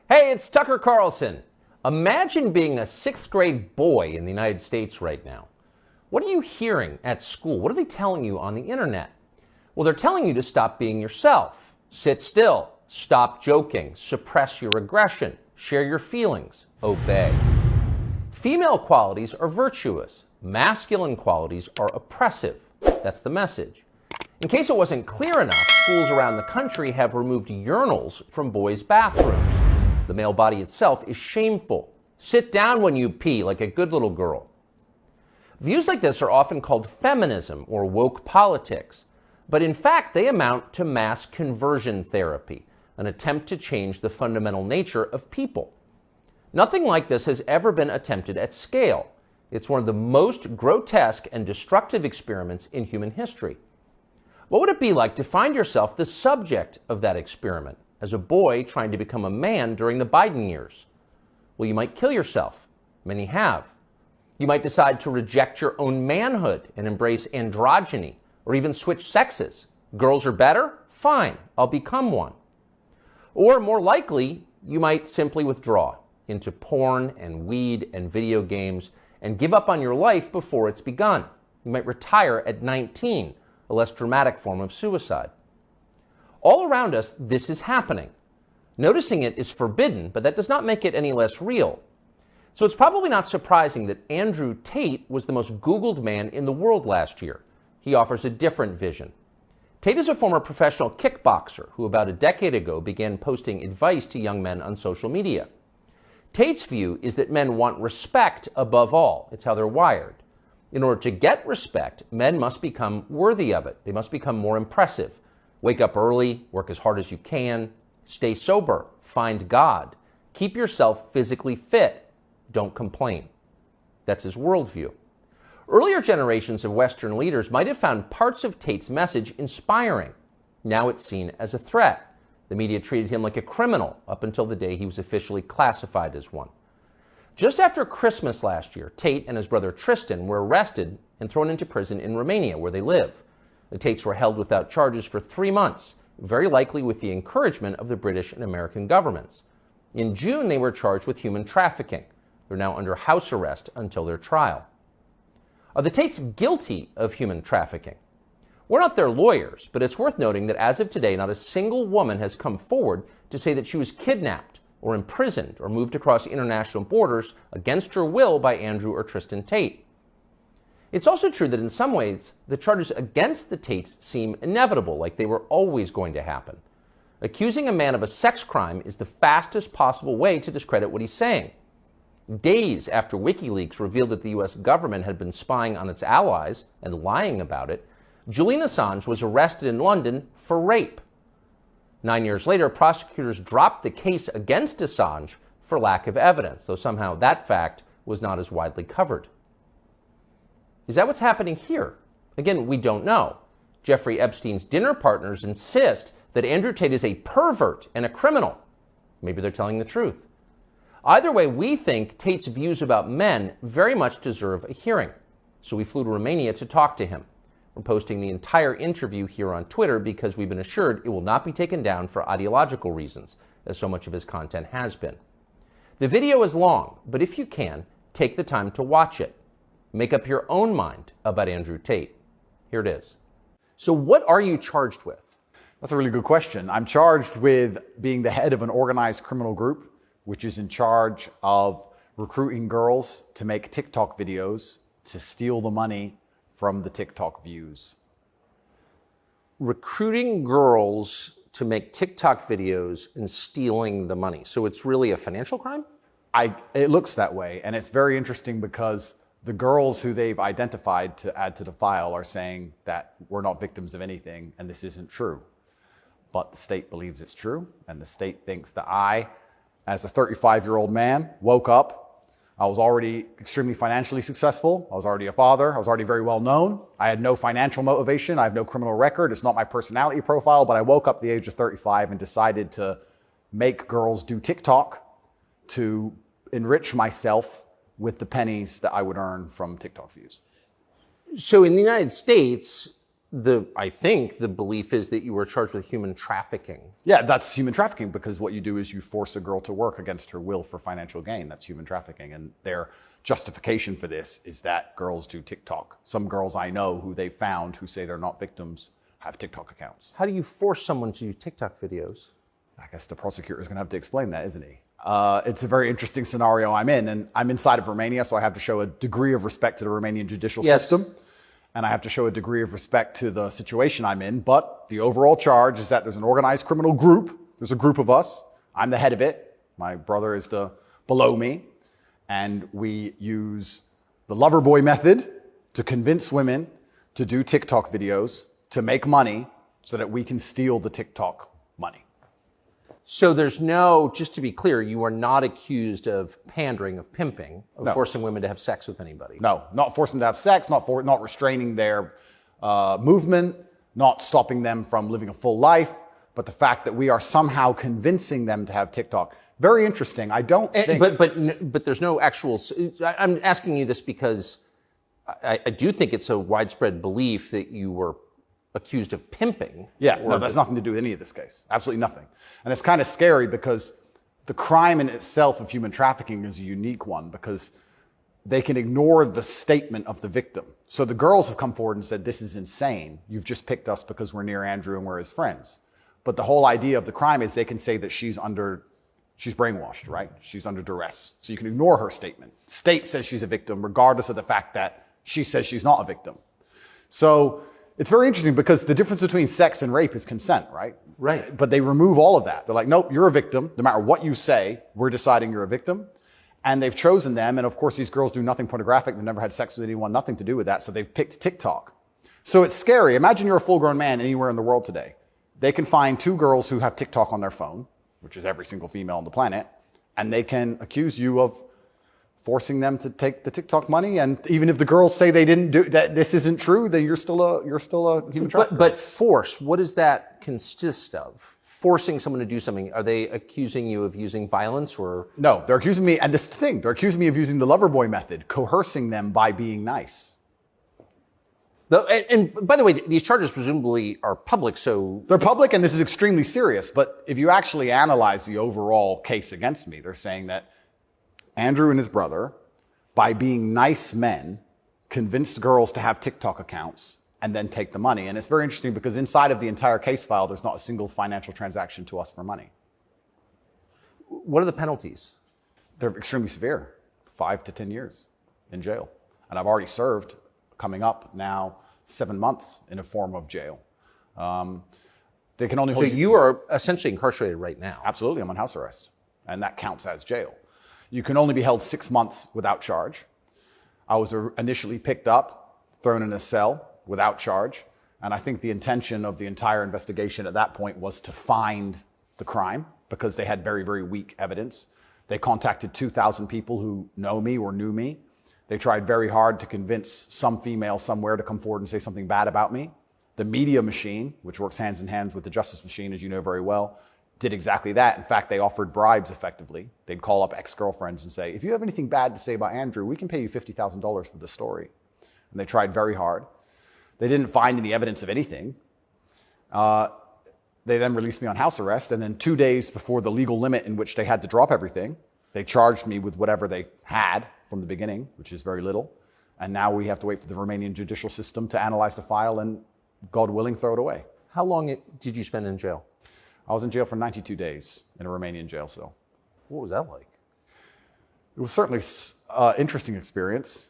Hey, it's Tucker Carlson. Imagine being a sixth grade boy in the United States right now. What are you hearing at school? What are they telling you on the internet? Well, they're telling you to stop being yourself. Sit still. Stop joking. Suppress your aggression. Share your feelings. Obey. Female qualities are virtuous. Masculine qualities are oppressive. That's the message. In case it wasn't clear enough, schools around the country have removed urinals from boys' bathrooms. The male body itself is shameful. Sit down when you pee like a good little girl. Views like this are often called feminism or woke politics, but in fact they amount to mass conversion therapy, an attempt to change the fundamental nature of people. Nothing like this has ever been attempted at scale. It's one of the most grotesque and destructive experiments in human history. What would it be like to find yourself the subject of that experiment as a boy trying to become a man during the Biden years? Well, you might kill yourself. Many have. You might decide to reject your own manhood and embrace androgyny, or even switch sexes. Girls are better? Fine, I'll become one. Or more likely, you might simply withdraw into porn and weed and video games and give up on your life before it's begun. You might retire at 19, a less dramatic form of suicide. All around us, this is happening. Noticing it is forbidden, but that does not make it any less real. So it's probably not surprising that Andrew Tate was the most Googled man in the world last year. He offers a different vision. Tate is a former professional kickboxer who about a decade ago began posting advice to young men on social media. Tate's view is that men want respect above all. It's how they're wired. In order to get respect, men must become worthy of it. They must become more impressive. Wake up early, work as hard as you can, stay sober, find God, keep yourself physically fit, don't complain. That's his worldview. Earlier generations of Western leaders might have found parts of Tate's message inspiring. Now it's seen as a threat. The media treated him like a criminal up until the day he was officially classified as one. Just after Christmas last year, Tate and his brother Tristan were arrested and thrown into prison in Romania, where they live. The Tates were held without charges for 3 months, very likely with the encouragement of the British and American governments. In June, they were charged with human trafficking. They're now under house arrest until their trial. Are the Tates guilty of human trafficking? We're not their lawyers, but it's worth noting that as of today, not a single woman has come forward to say that she was kidnapped or imprisoned or moved across international borders against her will by Andrew or Tristan Tate. It's also true that in some ways, the charges against the Tates seem inevitable, like they were always going to happen. Accusing a man of a sex crime is the fastest possible way to discredit what he's saying. Days after WikiLeaks revealed that the US government had been spying on its allies and lying about it, Julian Assange was arrested in London for rape. 9 years later, prosecutors dropped the case against Assange for lack of evidence, though somehow that fact was not as widely covered. Is that what's happening here? Again, we don't know. Jeffrey Epstein's dinner partners insist that Andrew Tate is a pervert and a criminal. Maybe they're telling the truth. Either way, we think Tate's views about men very much deserve a hearing. So we flew to Romania to talk to him. We're posting the entire interview here on Twitter because we've been assured it will not be taken down for ideological reasons, as so much of his content has been. The video is long, but if you can, take the time to watch it. Make up your own mind about Andrew Tate. Here it is. So what are you charged with? That's a really good question. I'm charged with being the head of an organized criminal group, which is in charge of recruiting girls to make TikTok videos to steal the money from the TikTok views. Recruiting girls to make TikTok videos and stealing the money. So it's really a financial crime? It looks that way. And it's very interesting because the girls who they've identified to add to the file are saying that we're not victims of anything and this isn't true. But the state believes it's true, and the state thinks that I, as a 35-year-old man, woke up. I was already extremely financially successful. I was already a father. I was already very well known. I had no financial motivation. I have no criminal record. It's not my personality profile, but I woke up at the age of 35 and decided to make girls do TikTok to enrich myself with the pennies that I would earn from TikTok views. So in the United States, I think the belief is that you were charged with human trafficking. Yeah, that's human trafficking, because what you do is you force a girl to work against her will for financial gain. That's human trafficking. And their justification for this is that girls do TikTok. Some girls I know who they found who say they're not victims have TikTok accounts. How do you force someone to do TikTok videos? I guess the prosecutor is going to have to explain that, isn't he? It's a very interesting scenario I'm in, and I'm inside of Romania, so I have to show a degree of respect to the Romanian judicial system, and I have to show a degree of respect to the situation I'm in. But the overall charge is that there's an organized criminal group. There's a group of us. I'm the head of it. My brother is below me, and we use the lover boy method to convince women to do TikTok videos to make money so that we can steal the TikTok money. So there's no, just to be clear, you are not accused of pandering, of pimping, of forcing women to have sex with anybody. No, not forcing them to have sex, not restraining their movement, not stopping them from living a full life, but the fact that we are somehow convincing them to have TikTok. Very interesting. I don't think... But there's no actual... I'm asking you this because I do think it's a widespread belief that you were accused of pimping. Yeah, no, that's nothing to do with any of this case. Absolutely nothing. And it's kind of scary because the crime in itself of human trafficking is a unique one, because they can ignore the statement of the victim. So the girls have come forward and said, this is insane. You've just picked us because we're near Andrew and we're his friends. But the whole idea of the crime is they can say that she's brainwashed, right? She's under duress. So you can ignore her statement. State says she's a victim regardless of the fact that she says she's not a victim. So it's very interesting because the difference between sex and rape is consent, right? Right. But they remove all of that. They're like, nope, you're a victim. No matter what you say, we're deciding you're a victim. And they've chosen them. And of course, these girls do nothing pornographic. They've never had sex with anyone, nothing to do with that. So they've picked TikTok. So it's scary. Imagine you're a full-grown man anywhere in the world today. They can find two girls who have TikTok on their phone, which is every single female on the planet, and they can accuse you of forcing them to take the TikTok money. And even if the girls say they didn't do that, this isn't true, then you're still a human trafficker. But force, what does that consist of? Forcing someone to do something? Are they accusing you of using violence or? No, they're accusing me, and this is the thing, they're accusing me of using the lover boy method, coercing them by being nice. And by the way, these charges presumably are public, so... They're public, and this is extremely serious, but if you actually analyze the overall case against me, they're saying that Andrew and his brother, by being nice men, convinced girls to have TikTok accounts and then take the money. And it's very interesting because inside of the entire case file, there's not a single financial transaction to us for money. What are the penalties? They're extremely severe, 5 to 10 years in jail. And I've already served, coming up now, 7 months in a form of jail. They can only hold So you are essentially incarcerated right now. Absolutely, I'm on house arrest. And that counts as jail. You can only be held 6 months without charge. I was initially picked up, thrown in a cell without charge. And I think the intention of the entire investigation at that point was to find the crime because they had very, very weak evidence. They contacted 2,000 people who know me or knew me. They tried very hard to convince some female somewhere to come forward and say something bad about me. The media machine, which works hands in hands with the justice machine, as you know very well, did exactly that. In fact, they offered bribes effectively. They'd call up ex-girlfriends and say, if you have anything bad to say about Andrew, we can pay you $50,000 for the story. And they tried very hard. They didn't find any evidence of anything. They then released me on house arrest, and then 2 days before the legal limit in which they had to drop everything, they charged me with whatever they had from the beginning, which is very little. And now we have to wait for the Romanian judicial system to analyze the file and, God willing, throw it away. How long did you spend in jail? I was in jail for 92 days in a Romanian jail cell. What was that like? It was certainly an interesting experience.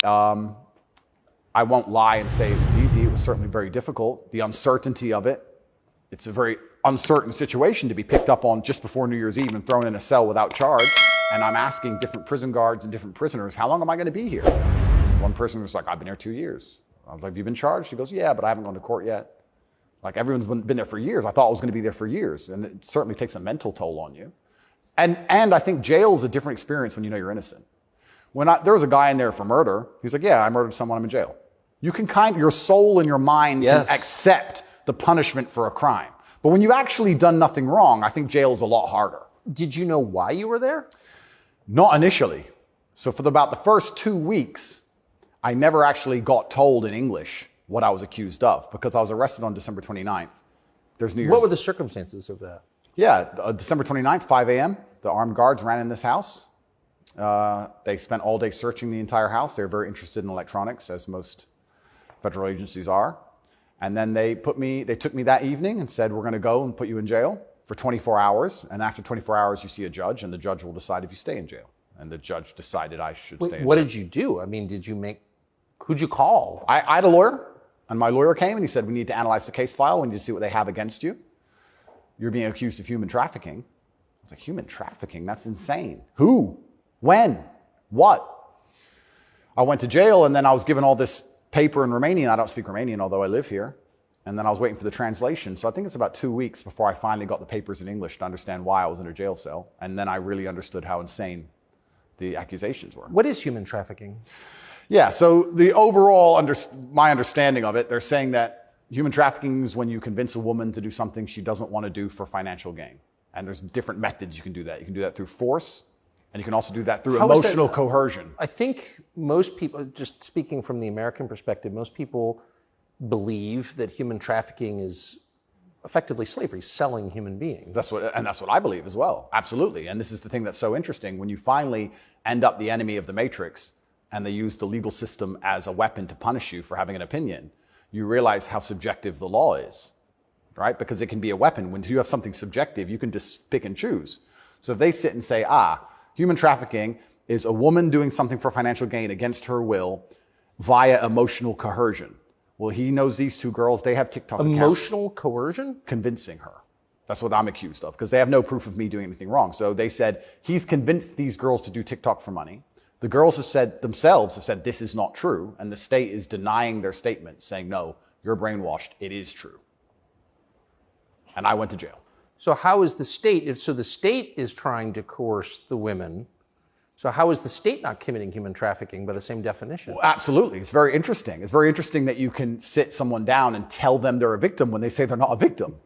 I won't lie and say it was easy. It was certainly very difficult. The uncertainty of it. It's a very uncertain situation to be picked up on just before New Year's Eve and thrown in a cell without charge. And I'm asking different prison guards and different prisoners, how long am I going to be here? One person was like, I've been here 2 years. I was like, have you been charged? He goes, yeah, but I haven't gone to court yet. Like, everyone's been there for years. I thought I was going to be there for years. And it certainly takes a mental toll on you. And I think jail is a different experience when you know you're innocent. There was a guy in there for murder. He's like, yeah, I murdered someone, I'm in jail. You can your soul and your mind can accept the punishment for a crime. But when you've actually done nothing wrong, I think jail is a lot harder. Did you know why you were there? Not initially. So for about the first 2 weeks, I never actually got told in English what I was accused of, because I was arrested on December 29th. There's New Year's. What were the circumstances of that? Yeah, December 29th, 5 a.m., the armed guards ran in this house. They spent all day searching the entire house. They were very interested in electronics, as most federal agencies are. And then they took me that evening and said, we're going to go and put you in jail for 24 hours. And after 24 hours, you see a judge, and the judge will decide if you stay in jail. And the judge decided I should stay in jail. What did you do? I mean, who'd you call? I had a lawyer, and my lawyer came and he said, we need to analyze the case file. We need to see what they have against you. You're being accused of human trafficking. I was like, human trafficking? That's insane. Who? When? What? I went to jail, and then I was given all this paper in Romanian. I don't speak Romanian, although I live here. And then I was waiting for the translation. So I think it's about 2 weeks before I finally got the papers in English to understand why I was in a jail cell. And then I really understood how insane the accusations were. What is human trafficking? Yeah, so the overall, my understanding of it, they're saying that human trafficking is when you convince a woman to do something she doesn't want to do for financial gain. And there's different methods you can do that. You can do that through force, and you can also do that through emotional coercion. I think most people, just speaking from the American perspective, most people believe that human trafficking is effectively slavery, selling human beings. That's what I believe as well. Absolutely. And this is the thing that's so interesting. When you finally end up the enemy of the matrix, and they use the legal system as a weapon to punish you for having an opinion, you realize how subjective the law is, right? Because it can be a weapon. When you have something subjective, you can just pick and choose. So if they sit and say, human trafficking is a woman doing something for financial gain against her will via emotional coercion. Well, he knows these two girls, they have TikTok accounts. Emotional coercion? Convincing her. That's what I'm accused of, because they have no proof of me doing anything wrong. So they said, he's convinced these girls to do TikTok for money. The girls have said this is not true, and the state is denying their statement, saying, no, you're brainwashed, it is true. And I went to jail. So how is the state, so the state is trying to coerce the women, so how is the state not committing human trafficking by the same definition? Well, absolutely, it's very interesting. It's very interesting that you can sit someone down and tell them they're a victim when they say they're not a victim.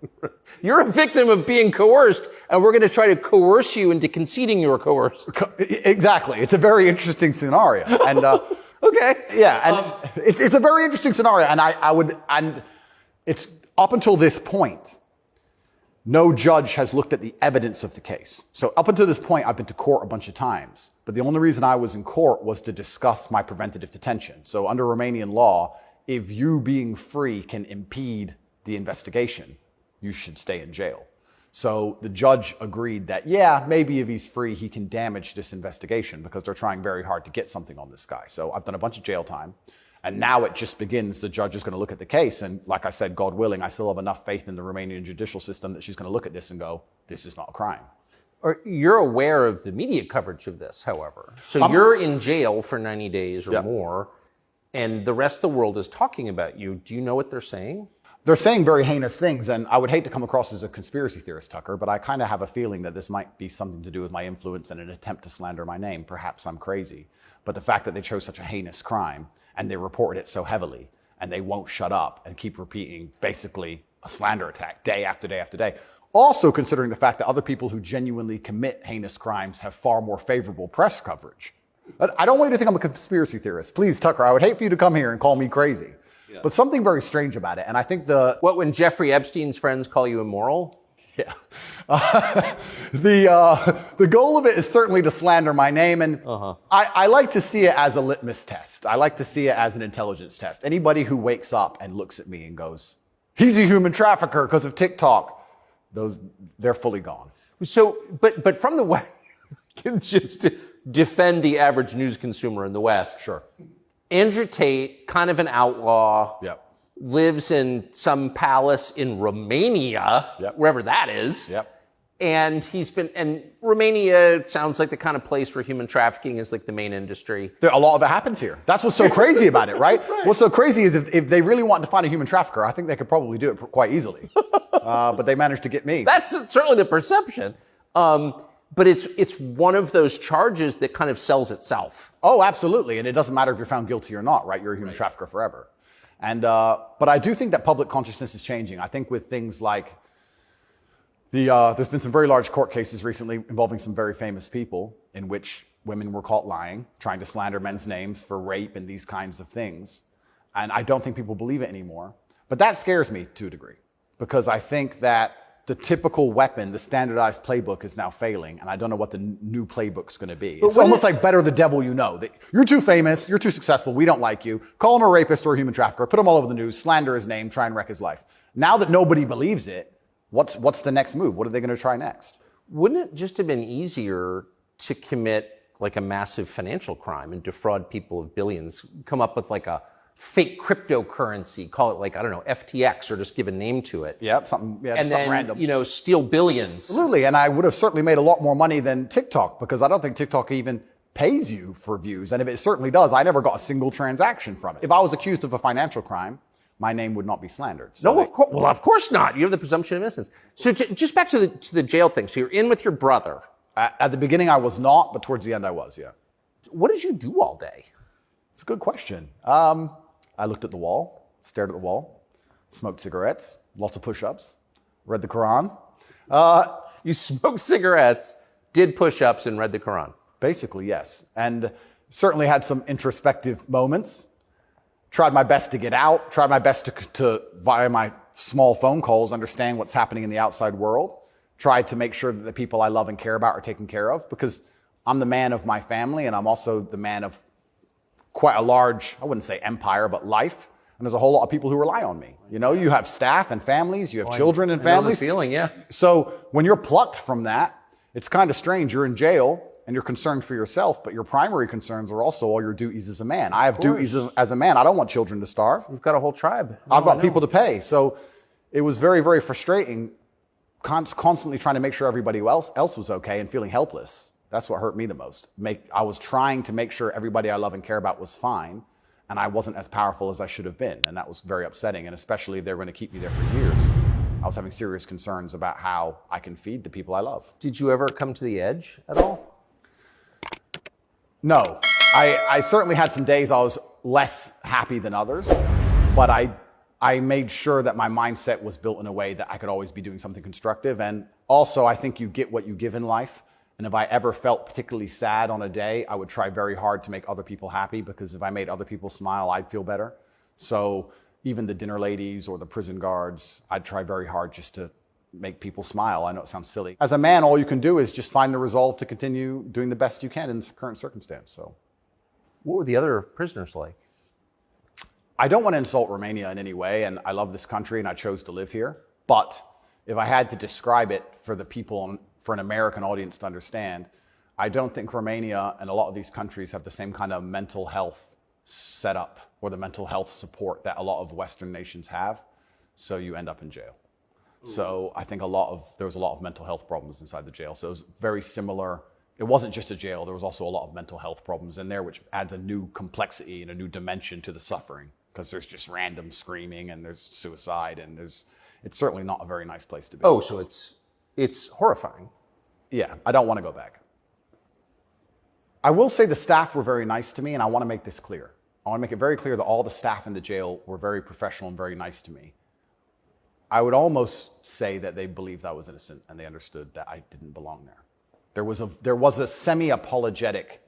You're a victim of being coerced, and we're going to try to coerce you into conceding you were coerced. Exactly. It's a very interesting scenario. And okay. Yeah, and it's a very interesting scenario. And it's up until this point, no judge has looked at the evidence of the case. So up until this point, I've been to court a bunch of times. But the only reason I was in court was to discuss my preventative detention. So under Romanian law, if you being free can impede the investigation, you should stay in jail. So the judge agreed that, yeah, maybe if he's free, he can damage this investigation because they're trying very hard to get something on this guy. So I've done a bunch of jail time. And now it just begins. The judge is going to look at the case. And like I said, God willing, I still have enough faith in the Romanian judicial system that she's going to look at this and go, this is not a crime. Or you're aware of the media coverage of this, however. So you're in jail for 90 days or more, and the rest of the world is talking about you. Do you know what they're saying? They're saying very heinous things, and I would hate to come across as a conspiracy theorist, Tucker, but I kind of have a feeling that this might be something to do with my influence and an attempt to slander my name. Perhaps I'm crazy. But the fact that they chose such a heinous crime, and they reported it so heavily, and they won't shut up and keep repeating basically a slander attack day after day after day. Also considering the fact that other people who genuinely commit heinous crimes have far more favorable press coverage. I don't want you to think I'm a conspiracy theorist. Please, Tucker, I would hate for you to come here and call me crazy. Yeah. But something very strange about it, and I think What, when Jeffrey Epstein's friends call you immoral? Yeah. The goal of it is certainly to slander my name, and I like to see it as a litmus test. I like to see it as an intelligence test. Anybody who wakes up and looks at me and goes, he's a human trafficker because of TikTok, they're fully gone. So, but from the West, just to defend the average news consumer in the West. Sure. Andrew Tate, kind of an outlaw. Yep. Lives in some palace in Romania, wherever that is. Yep. And Romania sounds like the kind of place where human trafficking is like the main industry. A lot of it happens here. That's what's so crazy about it, right? What's so crazy is if they really wanted to find a human trafficker, I think they could probably do it quite easily. But they managed to get me. That's certainly the perception. But it's one of those charges that kind of sells itself. Oh, absolutely. And it doesn't matter if you're found guilty or not, right? You're a human trafficker forever. And but I do think that public consciousness is changing. I think with things like there's been some very large court cases recently involving some very famous people in which women were caught lying, trying to slander men's names for rape and these kinds of things. And I don't think people believe it anymore. But that scares me to a degree, because I think that the typical weapon, the standardized playbook, is now failing, and I don't know what the new playbook's going to be. It's almost like better the devil you know. That you're too famous, you're too successful, we don't like you. Call him a rapist or a human trafficker, put him all over the news, slander his name, try and wreck his life. Now that nobody believes it, what's the next move? What are they going to try next? Wouldn't it just have been easier to commit like a massive financial crime and defraud people of billions, come up with like a fake cryptocurrency, call it like, I don't know, FTX, or just give a name to it. Yep, something random. You know, steal billions. Absolutely, and I would have certainly made a lot more money than TikTok, because I don't think TikTok even pays you for views. And if it certainly does, I never got a single transaction from it. If I was accused of a financial crime, my name would not be slandered. So of course. Well, of course not. You have the presumption of innocence. So just back to the jail thing. So you're in with your brother. At the beginning, I was not, but towards the end, I was, yeah. What did you do all day? It's a good question. I looked at the wall, stared at the wall, smoked cigarettes, lots of push-ups, read the Quran. You smoked cigarettes, did push-ups, and read the Quran. Basically, yes. And certainly had some introspective moments. Tried my best to get out, tried my best to via my small phone calls, understand what's happening in the outside world. Tried to make sure that the people I love and care about are taken care of, because I'm the man of my family, and I'm also the man of quite a large, I wouldn't say empire, but life. And there's a whole lot of people who rely on me. You know, you have staff and families, you have children and families. I know the feeling, yeah. So when you're plucked from that, it's kind of strange. You're in jail and you're concerned for yourself, but your primary concerns are also all your duties as a man. I have duties as a man. I don't want children to starve. You've got a whole tribe. I've got people to pay. So it was very, very frustrating, constantly trying to make sure everybody else was okay and feeling helpless. That's what hurt me the most. I was trying to make sure everybody I love and care about was fine, and I wasn't as powerful as I should have been, and that was very upsetting, and especially if they were going to keep me there for years. I was having serious concerns about how I can feed the people I love. Did you ever come to the edge at all? No. I certainly had some days I was less happy than others, but I made sure that my mindset was built in a way that I could always be doing something constructive, and also I think you get what you give in life. And if I ever felt particularly sad on a day, I would try very hard to make other people happy, because if I made other people smile, I'd feel better. So even the dinner ladies or the prison guards, I'd try very hard just to make people smile. I know it sounds silly. As a man, all you can do is just find the resolve to continue doing the best you can in the current circumstance. So, what were the other prisoners like? I don't want to insult Romania in any way, and I love this country and I chose to live here. But if I had to describe it for the people, for an American audience to understand, I don't think Romania and a lot of these countries have the same kind of mental health setup or the mental health support that a lot of Western nations have. So you end up in jail. So I think there was a lot of mental health problems inside the jail. So it was very similar. It wasn't just a jail. There was also a lot of mental health problems in there, which adds a new complexity and a new dimension to the suffering, because there's just random screaming and there's suicide and it's certainly not a very nice place to be. Oh, so it's horrifying. Yeah, I don't want to go back. I will say the staff were very nice to me, and I want to make this clear. I want to make it very clear that all the staff in the jail were very professional and very nice to me. I would almost say that they believed I was innocent and they understood that I didn't belong there. There was a semi-apologetic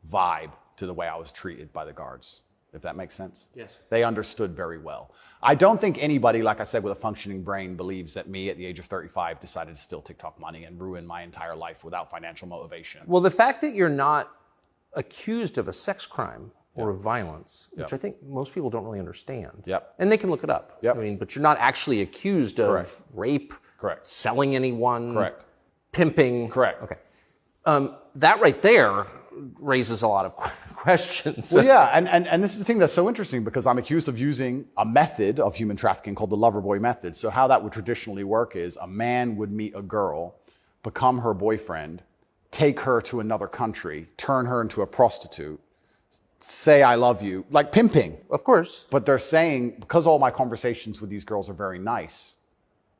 vibe to the way I was treated by the guards, if that makes sense. Yes. They understood very well. I don't think anybody, like I said, with a functioning brain believes that me at the age of 35 decided to steal TikTok money and ruin my entire life without financial motivation. Well, the fact that you're not accused of a sex crime or of violence, which I think most people don't really understand. Yep. And they can look it up. Yep. I mean, but you're not actually accused of rape, Correct. selling anyone, Correct. pimping. Correct. Okay. That right there raises a lot of questions. Well, yeah, and this is the thing that's so interesting, because I'm accused of using a method of human trafficking called the lover boy method. So how that would traditionally work is a man would meet a girl, become her boyfriend, take her to another country, turn her into a prostitute, say I love you, like pimping. Of course. But they're saying, because all my conversations with these girls are very nice,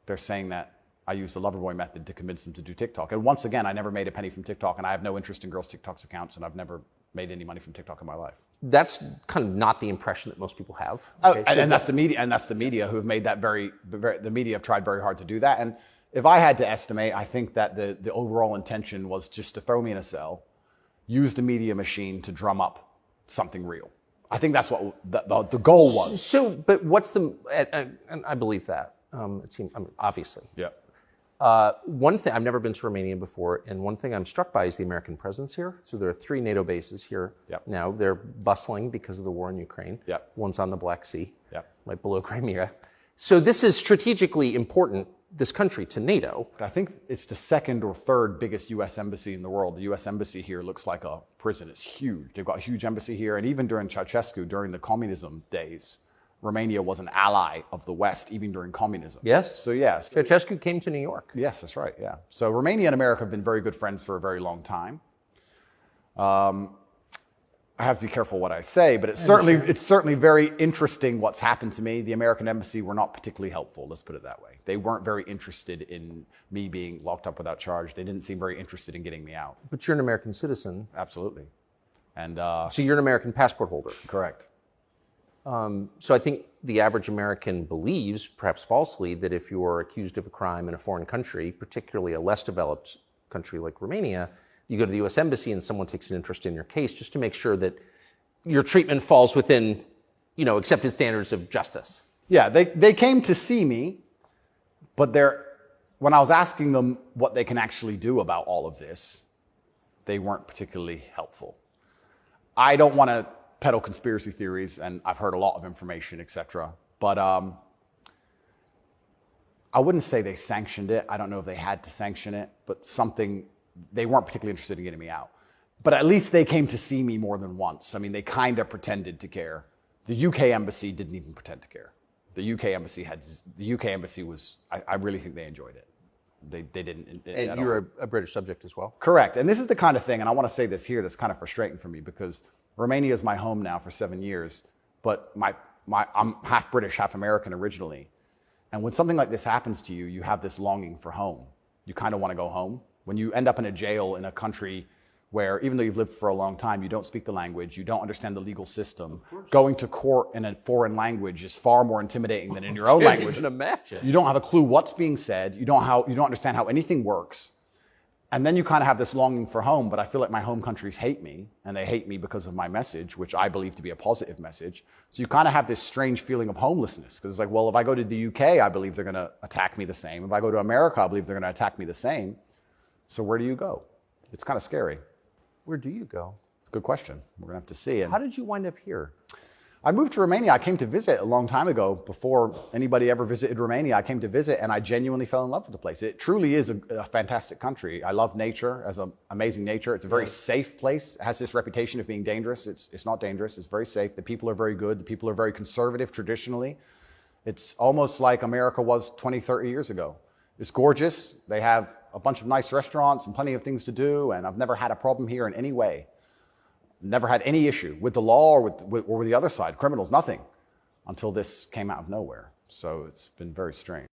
they're saying that I used the loverboy method to convince them to do TikTok. And once again, I never made a penny from TikTok, and I have no interest in girls' TikTok's accounts, and I've never made any money from TikTok in my life. That's kind of not the impression that most people have. Okay, and that's the media, who have made that the media have tried very hard to do that. And if I had to estimate, I think that the overall intention was just to throw me in a cell, use the media machine to drum up something real. I think that's what the goal was. So, but what's the, and I believe that, it seems, I mean, obviously. Yeah. One thing, I've never been to Romania before, and one thing I'm struck by is the American presence here. So there are 3 NATO bases here now. They're bustling because of the war in Ukraine. One's on the Black Sea, right below Crimea. So this is strategically important, this country, to NATO. I think it's the 2nd or 3rd biggest U.S. embassy in the world. The U.S. embassy here looks like a prison. It's huge. They've got a huge embassy here. And even during Ceausescu, during the communism days, Romania was an ally of the West, even during communism. Yes. So yes. Ceausescu came to New York. Yes, that's right, yeah. So Romania and America have been very good friends for a very long time. I have to be careful what I say, but it's certainly very interesting what's happened to me. The American embassy were not particularly helpful, let's put it that way. They weren't very interested in me being locked up without charge. They didn't seem very interested in getting me out. But you're an American citizen. Absolutely. And so you're an American passport holder. Correct. So I think the average American believes, perhaps falsely, that if you're accused of a crime in a foreign country, particularly a less developed country like Romania, you go to the U.S. Embassy and someone takes an interest in your case just to make sure that your treatment falls within, accepted standards of justice. Yeah, they came to see me, but when I was asking them what they can actually do about all of this, they weren't particularly helpful. I don't want to peddle conspiracy theories, and I've heard a lot of information, etc. But I wouldn't say they sanctioned it. I don't know if they had to sanction it, but they weren't particularly interested in getting me out. But at least they came to see me more than once. I mean, they kind of pretended to care. The UK embassy didn't even pretend to care. The UK embassy was, I really think they enjoyed it. They didn't. And you're a British subject as well? Correct. And this is the kind of thing, and I want to say this here, that's kind of frustrating for me, because Romania is my home now for 7 years, but I'm half British, half American originally. And when something like this happens to you, you have this longing for home. You kind of want to go home. When you end up in a jail in a country where, even though you've lived for a long time, you don't speak the language, you don't understand the legal system, going to court in a foreign language is far more intimidating than in your own language. I can imagine. You don't have a clue what's being said. You don't understand how anything works. And then you kind of have this longing for home, but I feel like my home countries hate me, and they hate me because of my message, which I believe to be a positive message. So you kind of have this strange feeling of homelessness, because it's like, well, if I go to the UK, I believe they're going to attack me the same. If I go to America, I believe they're going to attack me the same. So where do you go? It's kind of scary. Where do you go? It's a good question. We're going to have to see. How did you wind up here? I moved to Romania. I came to visit a long time ago. Before anybody ever visited Romania, I came to visit, and I genuinely fell in love with the place. It truly is a fantastic country. I love nature, as an amazing nature. It's a very safe place. It has this reputation of being dangerous. It's not dangerous. It's very safe. The people are very good. The people are very conservative traditionally. It's almost like America was 20, 30 years ago. It's gorgeous. They have a bunch of nice restaurants and plenty of things to do, and I've never had a problem here in any way. Never had any issue with the law or with the other side, criminals, nothing, until this came out of nowhere. So it's been very strange.